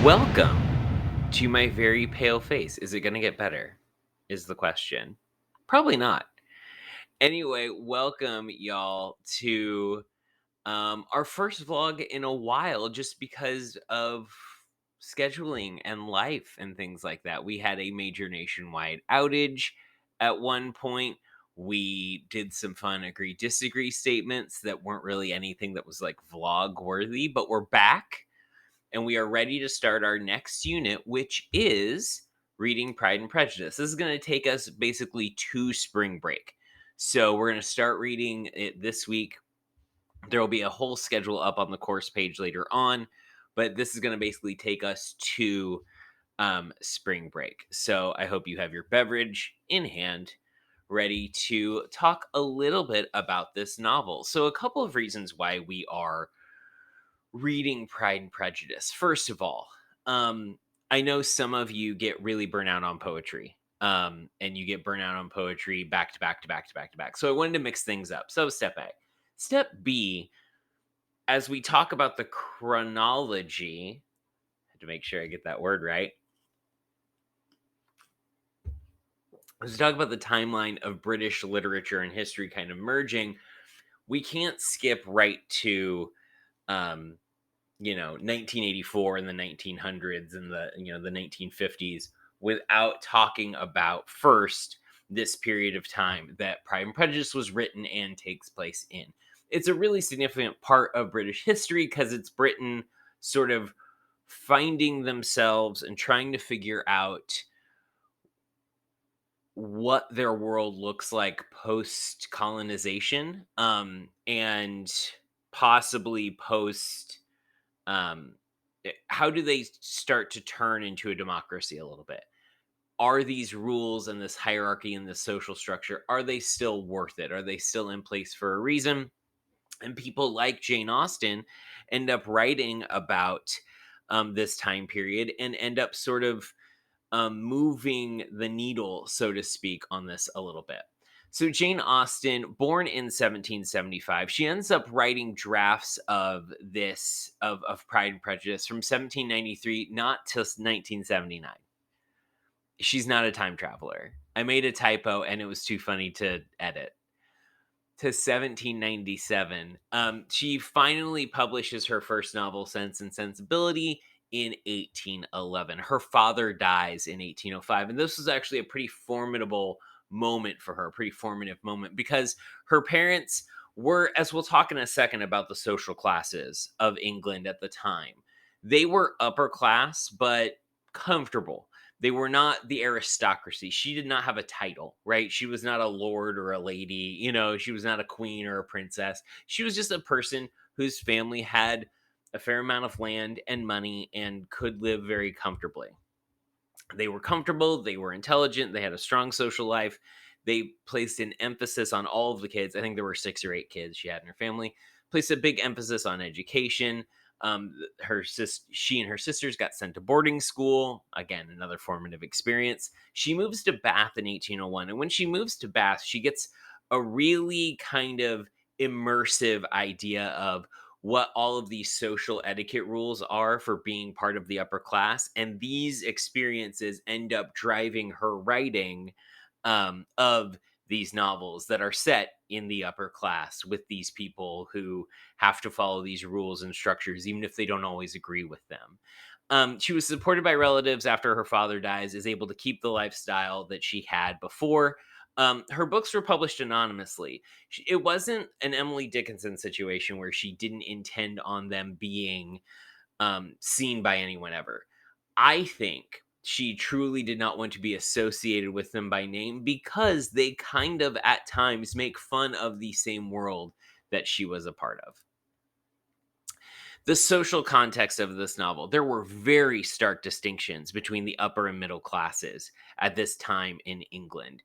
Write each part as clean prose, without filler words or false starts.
Welcome to my very pale face. Is it going to get better? Is the question. Probably not. Anyway, welcome y'all to our first vlog in a while just because of scheduling and life and things like that. We had a major nationwide outage at one point. We did some fun agree disagree statements that weren't really anything that was like vlog worthy, but we're back and we are ready to start our next unit, which is reading Pride and Prejudice. This is going to take us basically to spring break. So we're going to start reading it this week. There will be a whole schedule up on the course page later on, but this is going to basically take us to spring break. So I hope you have your beverage in hand, ready to talk a little bit about this novel. So, a couple of reasons why we are reading Pride and Prejudice. First of all, I know some of you get really burnt out on poetry. And you get burnt out on poetry back to back to back to back to back. So I wanted to mix things up. So step A. Step B, as we talk about the chronology, I had to make sure I get that word right. As we talk about the timeline of British literature and history kind of merging, we can't skip right to 1984 and the 1900s and the 1950s without talking about first this period of time that Pride and Prejudice was written and takes place in. It's a really significant part of British history because it's Britain sort of finding themselves and trying to figure out what their world looks like post colonization, and possibly post how do they start to turn into a democracy a little bit? Are these rules and this hierarchy and this social structure, are they still worth it? Are they still in place for a reason? And people like Jane Austen end up writing about this time period and end up sort of moving the needle, so to speak, on this a little bit. So Jane Austen, born in 1775, she ends up writing drafts of Pride and Prejudice from 1793 not till 1979. She's not a time traveler. I made a typo and it was too funny to edit. To 1797, she finally publishes her first novel, Sense and Sensibility, in 1811. Her father dies in 1805, and this was actually a pretty formidable moment for her, a pretty formative moment, because her parents were, as we'll talk in a second about the social classes of England at the time, they were upper class, but comfortable. They were not the aristocracy. She did not have a title, right? She was not a lord or a lady, she was not a queen or a princess. She was just a person whose family had a fair amount of land and money and could live very comfortably. They were comfortable, they were intelligent, they had a strong social life. They placed an emphasis on all of the kids. I think there were 6 or 8 kids she had in her family. Placed a big emphasis on education. She and her sisters got sent to boarding school. Again, another formative experience. She moves to Bath in 1801. And when she moves to Bath, she gets a really kind of immersive idea of what all of these social etiquette rules are for being part of the upper class. And these experiences end up driving her writing of these novels that are set in the upper class with these people who have to follow these rules and structures, even if they don't always agree with them. She was supported by relatives after her father dies, is able to keep the lifestyle that she had before. Her books were published anonymously. It wasn't an Emily Dickinson situation where she didn't intend on them being seen by anyone ever. I think she truly did not want to be associated with them by name because they kind of at times make fun of the same world that she was a part of. The social context of this novel, there were very stark distinctions between the upper and middle classes at this time in England.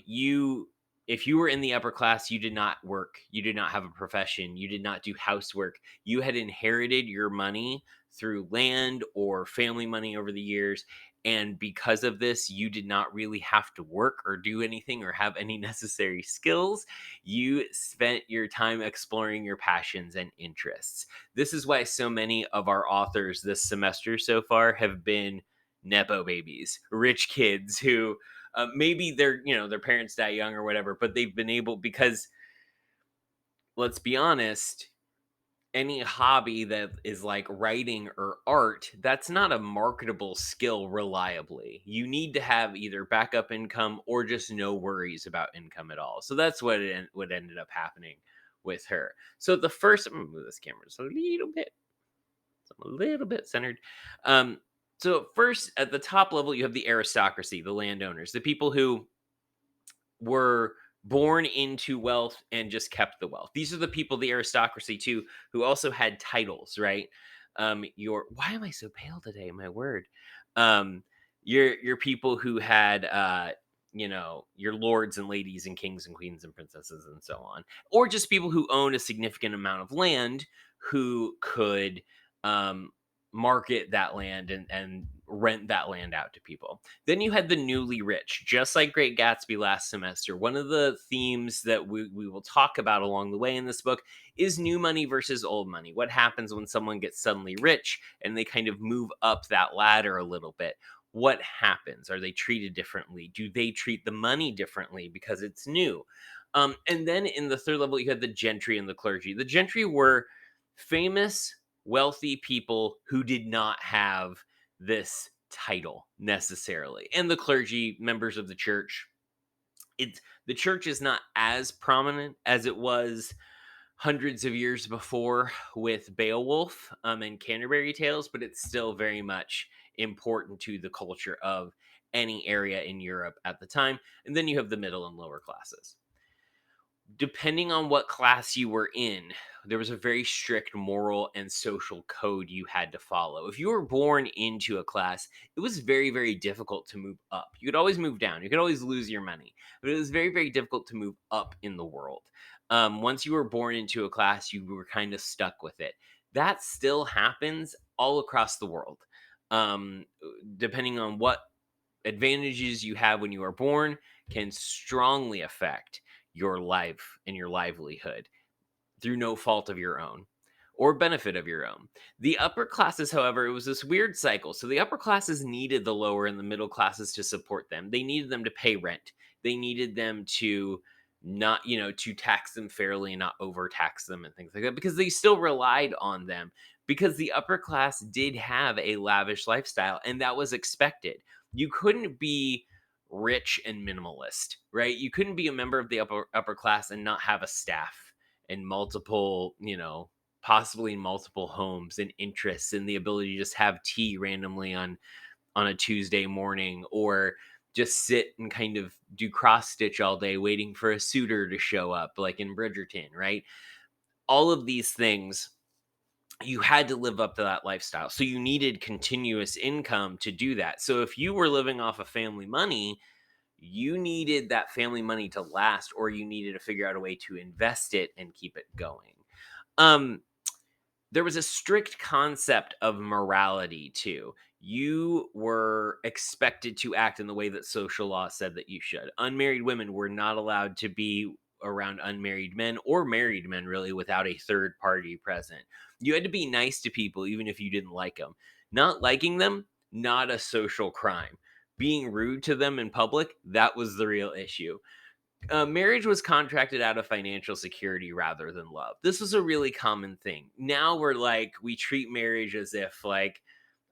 You if you were in the upper class, you did not work, you did not have a profession, you did not do housework. You had inherited your money through land or family money over the years. And because of this, you did not really have to work or do anything or have any necessary skills. You spent your time exploring your passions and interests. This is why so many of our authors this semester so far have been Nepo babies, rich kids who maybe their parents die young or whatever, but they've been able, because let's be honest, any hobby that is like writing or art, that's not a marketable skill reliably. You need to have either backup income or just no worries about income at all. So that's what ended up happening with her. So the first, I'm gonna move this camera just a little bit, so I'm a little bit centered. Um, so first, at the top level, you have the aristocracy, the landowners, the people who were born into wealth and just kept the wealth. These are the people, the aristocracy too, who also had titles, right? Your Why am I so pale today? My word. Um, your people who had your lords and ladies and kings and queens and princesses and so on, or just people who owned a significant amount of land who could um market that land and rent that land out to people. Then you had the newly rich, just like Great Gatsby last semester. One of the themes that we will talk about along the way in this book is new money versus old money. What happens when someone gets suddenly rich and they kind of move up that ladder a little bit? What happens? Are they treated differently? Do they treat the money differently because it's new? And then in the third level, you had the gentry and the clergy. The gentry were famous, wealthy people who did not have this title necessarily. And the clergy, members of the church, it's the church is not as prominent as it was hundreds of years before with Beowulf and Canterbury Tales, but it's still very much important to the culture of any area in Europe at the time. And then you have the middle and lower classes. Depending on what class you were in, there was a very strict moral and social code you had to follow. If you were born into a class, it was very, very difficult to move up. You could always move down, you could always lose your money, but it was very, very difficult to move up in the world. Once you were born into a class, you were kind of stuck with it. That still happens all across the world. Um, Depending on what advantages you have when you are born, can strongly affect your life and your livelihood through no fault of your own or benefit of your own. The upper classes, however, it was this weird cycle. So the upper classes needed the lower and the middle classes to support them. They needed them to pay rent. They needed them to not, to tax them fairly and not overtax them and things like that, because they still relied on them, because the upper class did have a lavish lifestyle and that was expected. You couldn't be rich and minimalist, right? You couldn't be a member of the upper class and not have a staff and multiple, possibly multiple homes and interests and the ability to just have tea randomly on a Tuesday morning, or just sit and kind of do cross stitch all day waiting for a suitor to show up like in Bridgerton, right? All of these things, you had to live up to that lifestyle. So you needed continuous income to do that. So if you were living off of family money, you needed that family money to last, or you needed to figure out a way to invest it and keep it going. Um, there was a strict concept of morality too. You were expected to act in the way that social law said that you should. Unmarried women were not allowed to be around unmarried men or married men, really, without a third party present. You had to be nice to people even if you didn't like them. Not liking them, not a social crime. Being rude to them in public, that was the real issue. Marriage was contracted out of financial security rather than love. This was a really common thing. Now we treat marriage as if, like,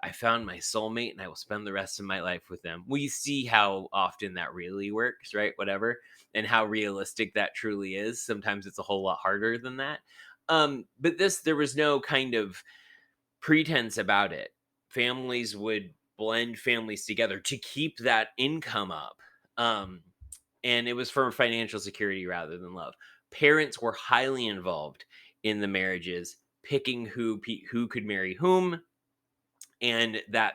I found my soulmate and I will spend the rest of my life with them. We see how often that really works, right? Whatever. And how realistic that truly is. Sometimes it's a whole lot harder than that. But there was no kind of pretense about it. Families would blend families together to keep that income up. And it was for financial security rather than love. Parents were highly involved in the marriages, picking who could marry whom, and that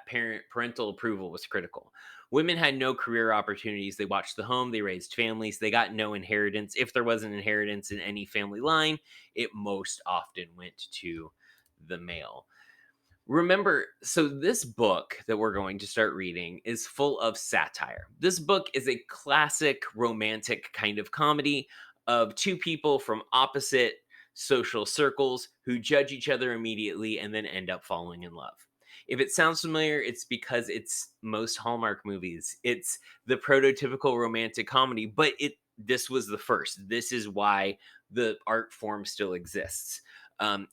parental approval was critical. Women had no career opportunities. They watched the home, they raised families, they got no inheritance. If there was an inheritance in any family line, it most often went to the male. Remember, so this book that we're going to start reading is full of satire. This book is a classic romantic kind of comedy of two people from opposite social circles who judge each other immediately and then end up falling in love. If it sounds familiar, it's because it's most Hallmark movies. It's the prototypical romantic comedy, but this was the first. This is why the art form still exists.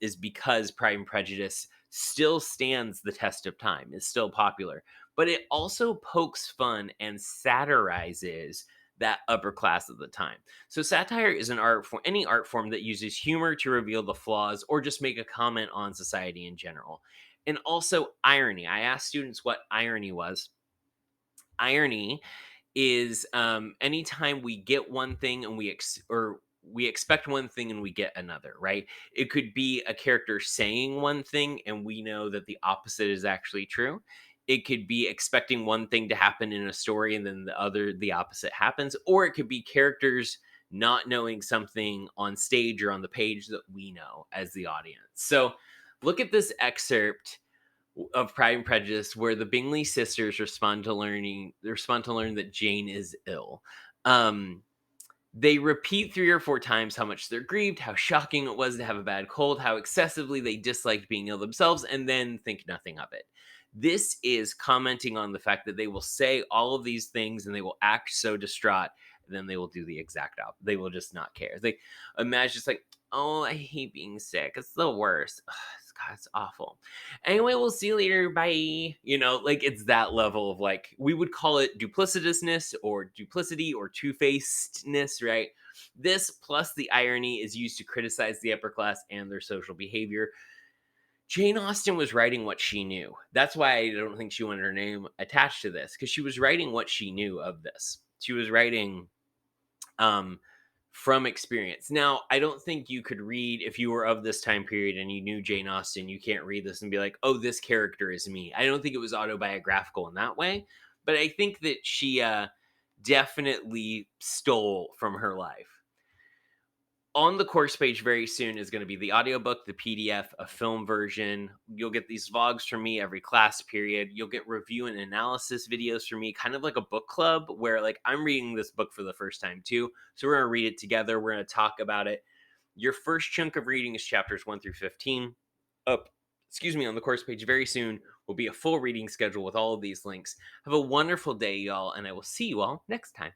Is because Pride and Prejudice still stands the test of time, is still popular, but it also pokes fun and satirizes that upper class of the time. So satire is an art form, any art form that uses humor to reveal the flaws or just make a comment on society in general. And also irony. I asked students what irony was. Irony is anytime we get one thing and we expect one thing and we get another, right? It could be a character saying one thing and we know that the opposite is actually true. It could be expecting one thing to happen in a story and then the opposite happens, or it could be characters not knowing something on stage or on the page that we know as the audience. So look at this excerpt of Pride and Prejudice, where the Bingley sisters respond to learn that Jane is ill. Um, they repeat 3 or 4 times how much they're grieved, how shocking it was to have a bad cold, how excessively they disliked being ill themselves, and then think nothing of it. This is commenting on the fact that they will say all of these things and they will act so distraught, and then they will do the exact opposite. They will just not care. They imagine it's like, oh, I hate being sick. It's the worst. Ugh, God, it's awful. Anyway, we'll see you later. Bye. Like it's that level of like, we would call it duplicitousness or duplicity or two-facedness, right? This plus the irony is used to criticize the upper class and their social behavior. Jane Austen was writing what she knew. That's why I don't think she wanted her name attached to this, because she was writing what she knew of this. She was writing um, from experience. Now, I don't think you could read, if you were of this time period and you knew Jane Austen, you can't read this and be like, oh, this character is me. I don't think it was autobiographical in that way, but I think that she definitely stole from her life. On the course page very soon is going to be the audiobook, the PDF, a film version. You'll get these vlogs from me every class period. You'll get review and analysis videos from me, kind of like a book club where like I'm reading this book for the first time too. So we're going to read it together. We're going to talk about it. Your first chunk of reading is chapters 1 through 15. Up, on the course page very soon will be a full reading schedule with all of these links. Have a wonderful day, y'all, and I will see you all next time.